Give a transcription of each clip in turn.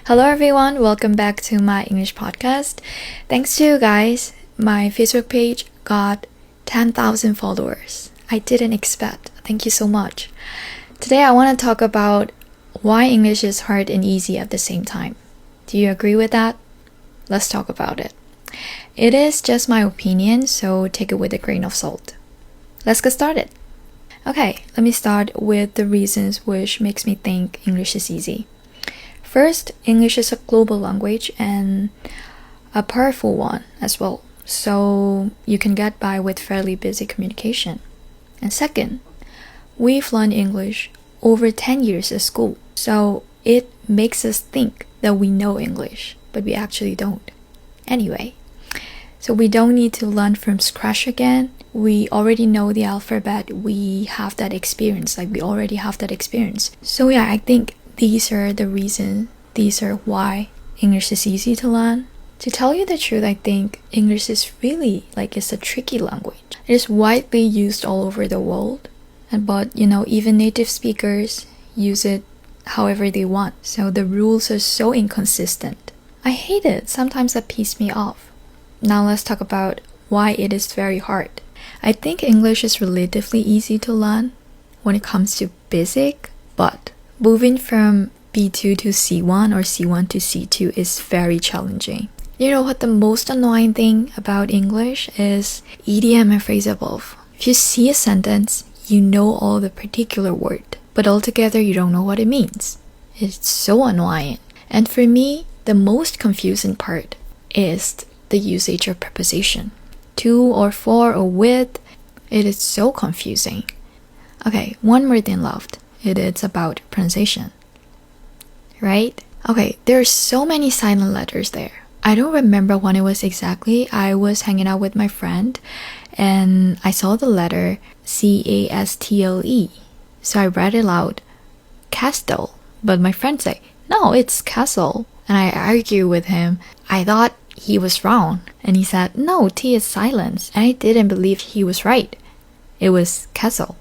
Hello everyone, welcome back to my English podcast. Thanks to you guys, my Facebook page got 10,000 followers. I didn't expect. Thank you so much. Today I want to talk about why English is hard and easy at the same time. Do you agree with that? Let's talk about it. It is just my opinion, so take it with a grain of salt. Let's get started. Okay, let me start with the reasons which makes me think English is easy. First, English is a global language and a powerful one as well, so you can get by with fairly busy communication. And second, we've learned English over 10 years at school, so it makes us think that we know English, but we actually don't. Anyway, so we don't need to learn from scratch again. We already know the alphabet. We have that experience, we already have that experience. So yeah, I think these are the reasons, these are why English is easy to learn. To tell you the truth, I think English is really it's a tricky language. It is widely used all over the world, but even native speakers use it however they want. So the rules are so inconsistent. I hate it. Sometimes that pisses me off. Now let's talk about why it is very hard. I think English is relatively easy to learn when it comes to basic, but moving from B2 to C1 or C1 to C2 is very challenging. You know what the most annoying thing about English is? Idiom and phrasal verb. If you see a sentence, you know all the particular word, but altogether you don't know what it means. It's so annoying. And for me, the most confusing part is the usage of preposition. To or for or with, it is so confusing. Okay, one more thing left. It is about pronunciation, right? Okay, there are so many silent letters there. I don't remember when it was exactly. I was hanging out with my friend and I saw the letter C-A-S-T-L-E. So I read it loud, castle. But my friend said, no, it's castle. And I argued with him. I thought he was wrong. And he said, no, T is silent. And I didn't believe he was right. It was castle.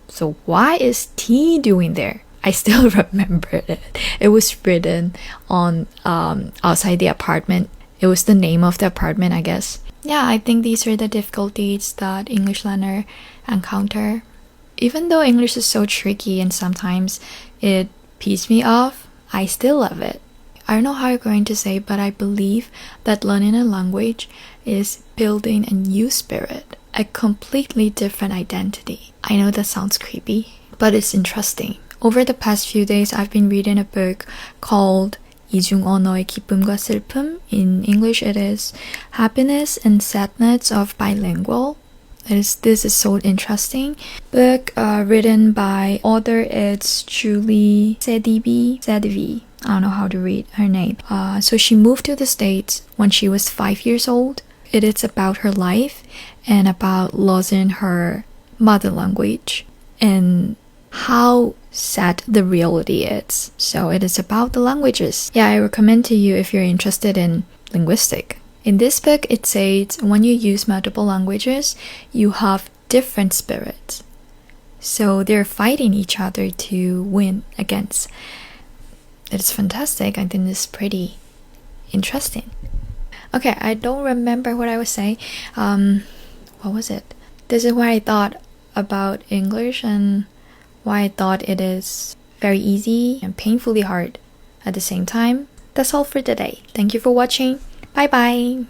So why is T doing there? I still remember it. It was written on outside the apartment. It was the name of the apartment, I guess. Yeah, I think these are the difficulties that English learner encounter. Even though English is so tricky and sometimes it pisses me off, I still love it. I don't know how you're going to say, but I believe that learning a language is building a new spirit, a completely different identity. I know that sounds creepy, but it's interesting. Over the past few days, I've been reading a book called 이중 언어의 기쁨과 슬픔. In English, it is Happiness and Sadness of Bilingual. This is so interesting. Book written by author, it's Julie Sedivy. I don't know how to read her name. So she moved to the States when she was 5 years old. It is about her life and about losing her mother language and how sad the reality is. So it is about the languages. Yeah, I recommend to you if you're interested in linguistic. In this book, it says when you use multiple languages, you have different spirits. So they're fighting each other to win against. It's fantastic. I think it's pretty interesting. Okay, I don't remember what I was saying. What was it? This is what I thought about English and why I thought it is very easy and painfully hard at the same time. That's all for today. Thank you for watching. Bye bye.